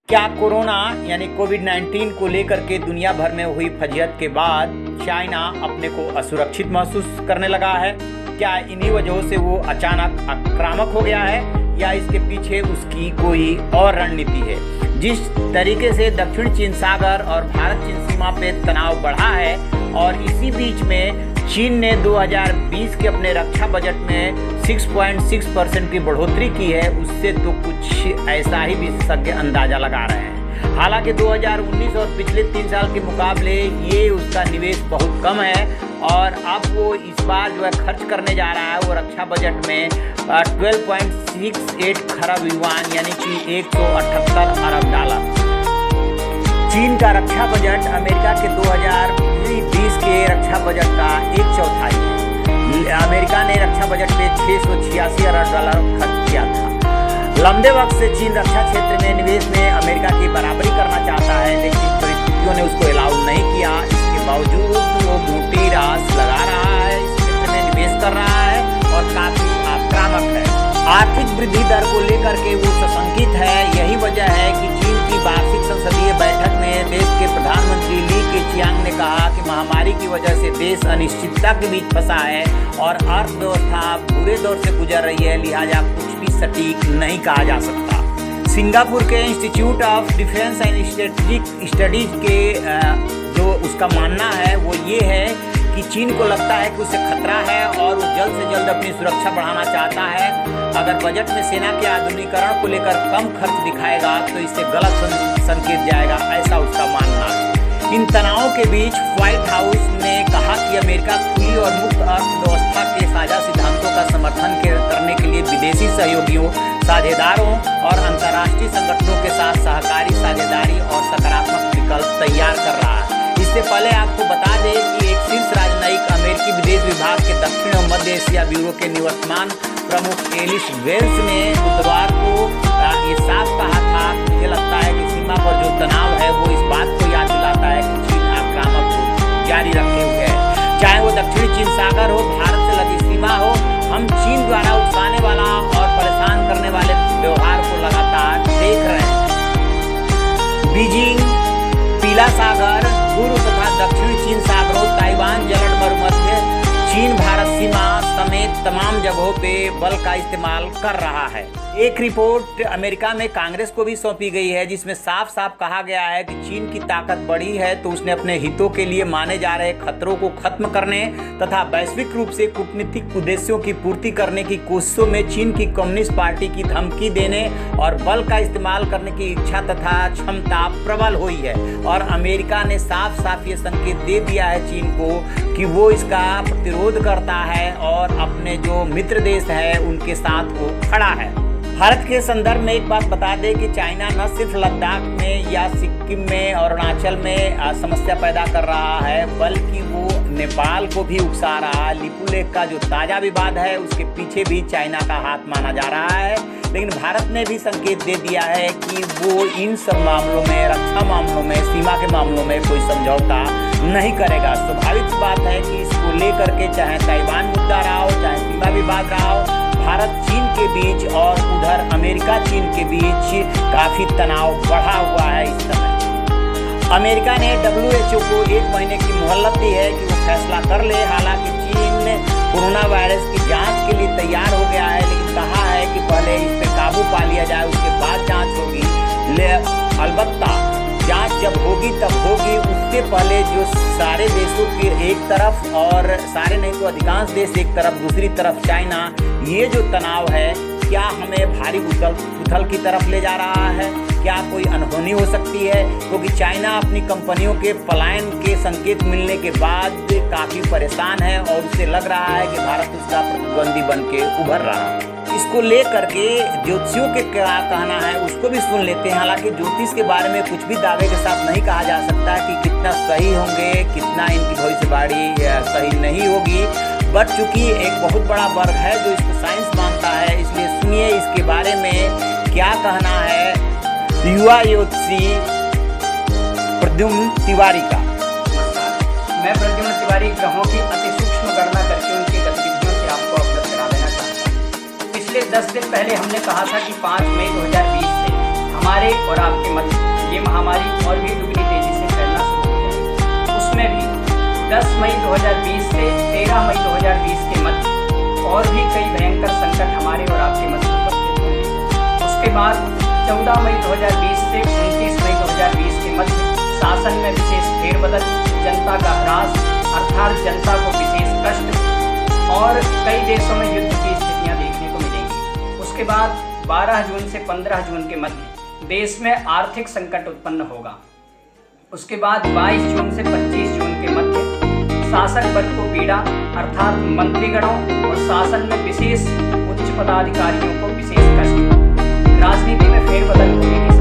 क्या कोरोना यानी कोविड-19 को लेकर के दुनिया भर में हुई फजीहत के बाद चाइना अपने को असुरक्षित महसूस करने लगा है? क्या इन्हीं वजहों से वो अचानक आक्रामक हो गया है या इसके पीछे उसकी कोई और रणनीति है? जिस तरीके से दक्षिण चीन सागर और भारत चीन सीमा पे तनाव बढ़ा है और इसी बीच में चीन ने 2020 के अपने रक्षा बजट में 6.6% की बढ़ोतरी की है, उससे तो कुछ ऐसा ही विशेषज्ञ अंदाजा लगा रहे हैं। हालांकि 2019 और पिछले 3 साल के मुकाबले ये उसका निवेश बहुत कम है और अब वो इस बार जो है खर्च करने जा रहा है वो रक्षा बजट में 12.68 खरब युआन यानी कि 178 अरब डॉलर। चीन का रक्षा बजट अमेरिका के 2020 के रक्षा बजट का 1/4 है। अमेरिका ने रक्षा बजट पे 686 अरब डॉलर खर्च किया था। लंबे वक्त से चीन रक्षा क्षेत्र में निवेश में अमेरिका की बराबरी करना चाहता है, लेकिन परिस्थितियों ने उसको अलाउ नहीं किया। इसके बावजूद वो मोटी रास लगा रहा है, इस क्षेत्र में निवेश कर रहा है और काफी आक्रामक है। आर्थिक वृद्धि दर को लेकर के वो सशंकित है। यही वजह है कि चीन की वार्षिक संसदीय बैठक में देश के प्रधानमंत्री ली केचियांग ने कहा कि महामारी की वजह से देश अनिश्चितता के बीच फंसा है और अर्थव्यवस्था बुरे दौर से गुजर रही है, लिहाजा कुछ भी सटीक नहीं कहा जा सकता। सिंगापुर के institute of defence and strategic studies के जो उसका मानना है वो ये है कि चीन को लगता है कि उसे खतरा है और वो जल्द से जल्द अपनी सुरक्षा बढ़ाना चाहता है। अगर बजट में सेना के आधुनिकीकरण को लेकर कम खर्च दिखाएगा तो इससे गलत संकेत जाएगा, ऐसा उसका मानना है। इन तनावों के बीच व्हाइट हाउस ने कहा कि अमेरिका खुली और मुक्त अर्थव्यवस्था के साझा सिद्धांतों का समर्थन करने के लिए विदेशी सहयोगियों, साझेदारों और अंतर्राष्ट्रीय संगठनों के साथ सहकारी साझेदारी और सकारात्मक विकल्प तैयार कर रहा है। इससे पहले आपको बता दें कि एक शीर्ष राजनयिक अमेरिकी विदेश विभाग के दक्षिण और मध्य एशिया ब्यूरो के निवर्तमान प्रमुख एलिस वेल्स ने बुधवार को ये साफ कहा था कि मुझे लगता है कि सीमा पर जो तनाव है वो इस बात को याद दिलाता है कि चीन आक्रामक को जारी रखे हुए है। चाहे वो दक्षिणी चीन सागर हो, भारत से लगी सीमा हो, हम चीन द्वारा उकसाने वाला और परेशान करने वाले व्यवहार को लगातार देख रहे हैं। बीजिंग, पीला सागर, पूर्व तथा दक्षिणी चीन सागरों, ताइवान जलद मरुमध्य, चीन भारत सीमा समेत तमाम जगहों पे बल का इस्तेमाल कर रहा है। एक रिपोर्ट अमेरिका में कांग्रेस को भी सौंपी गई है जिसमें साफ साफ कहा गया है कि चीन की ताकत बढ़ी है तो उसने अपने हितों के लिए माने जा रहे खतरों को खत्म करने तथा वैश्विक रूप से कूटनीतिक उद्देश्यों की पूर्ति करने की कोशिशों में चीन की कम्युनिस्ट पार्टी की धमकी देने और बल का इस्तेमाल करने की इच्छा तथा क्षमता प्रबल हुई है। और अमेरिका ने साफ साफ ये संकेत दे दिया है चीन को कि वो इसका प्रतिरोध करता है और अपने जो मित्र देश है उनके साथ वो खड़ा है। भारत के संदर्भ में एक बात बता दें कि चाइना न सिर्फ लद्दाख में या सिक्किम में और अरुणाचल में समस्या पैदा कर रहा है, बल्कि वो नेपाल को भी उकसा रहा है। लिपुलेख का जो ताज़ा विवाद है उसके पीछे भी चाइना का हाथ माना जा रहा है, लेकिन भारत ने भी संकेत दे दिया है कि वो इन सब मामलों में, रक्षा मामलों में, सीमा के मामलों में कोई समझौता नहीं करेगा। स्वाभाविक बात है कि इसको लेकर के चाहे ताइवान मुद्दा रहा हो, चाहे सीमा विवाद रहा हो, भारत चीन के बीच और उधर अमेरिका चीन के बीच काफ़ी तनाव बढ़ा हुआ है इस समय। अमेरिका ने WHO को 1 महीने की मोहलत दी है कि वो फैसला कर ले। हालांकि चीन कोरोना वायरस की जांच के लिए तैयार हो गया है, लेकिन कहा है कि पहले इस पर काबू पा लिया जाए, उसके बाद जाँच होगी। अलबत्ता जांच जब होगी तब होगी, उससे पहले जो सारे देशों के एक तरफ और सारे नहीं तो अधिकांश देश एक तरफ, दूसरी तरफ चाइना, ये जो तनाव है क्या हमें भारी उथल की तरफ ले जा रहा है? क्या कोई अनहोनी हो सकती है? क्योंकि चाइना अपनी कंपनियों के पलायन के संकेत मिलने के बाद काफ़ी परेशान है और उसे लग रहा है कि भारत उसका प्रतिद्वंदी बन के उभर रहा है। इसको लेकर के ज्योतिषियों के क्या कहना है उसको भी सुन लेते हैं। हालांकि ज्योतिष के बारे में कुछ भी दावे के साथ नहीं कहा जा सकता कि कितना सही होंगे, कितना इनकी भविष्यवाणी सही नहीं होगी, बट चूंकि एक बहुत बड़ा वर्ग है जो इसको साइंस मानता है, इसलिए सुनिए इसके बारे में क्या कहना है युवा ज्योतिषी प्रद्युम्न तिवारी का। मैं प्रद्युम्न तिवारी ग्रहों की अति सूक्ष्म गणना करके उनकी गतिविधियों से आपको अवगत करा देना चाहता हूँ। पिछले 10 दिन पहले हमने कहा था कि 5 मई 2020 से हम हमारे और आपके मध्य ये महामारी और भी दुगनी तेजी से फैलना शुरू हो जाएगी। उसमें भी 10 मई 2020 से 13 मई 2020 के मध्य और भी कई भयंकर संकट हमारे और आपके मध्य उपस्थित होंगे। उसके बाद 14 मई 2020 से 29 मई 2020 के मध्य शासन में विशेष फेरबदल, जनता का ह्रास अर्थात जनता को विशेष कष्ट और कई देशों में युद्ध की स्थितियां देखने को मिलेंगी। उसके बाद 12 जून से 15 जून के मध्य देश में आर्थिक संकट उत्पन्न होगा। उसके बाद 22 जून से 25 जून के मध्य शासक वर्ग को पीड़ा अर्थात मंत्रीगणों और शासन में विशेष उच्च पदाधिकारियों को विशेष कष्ट, राजनीति में फेरबदल होने की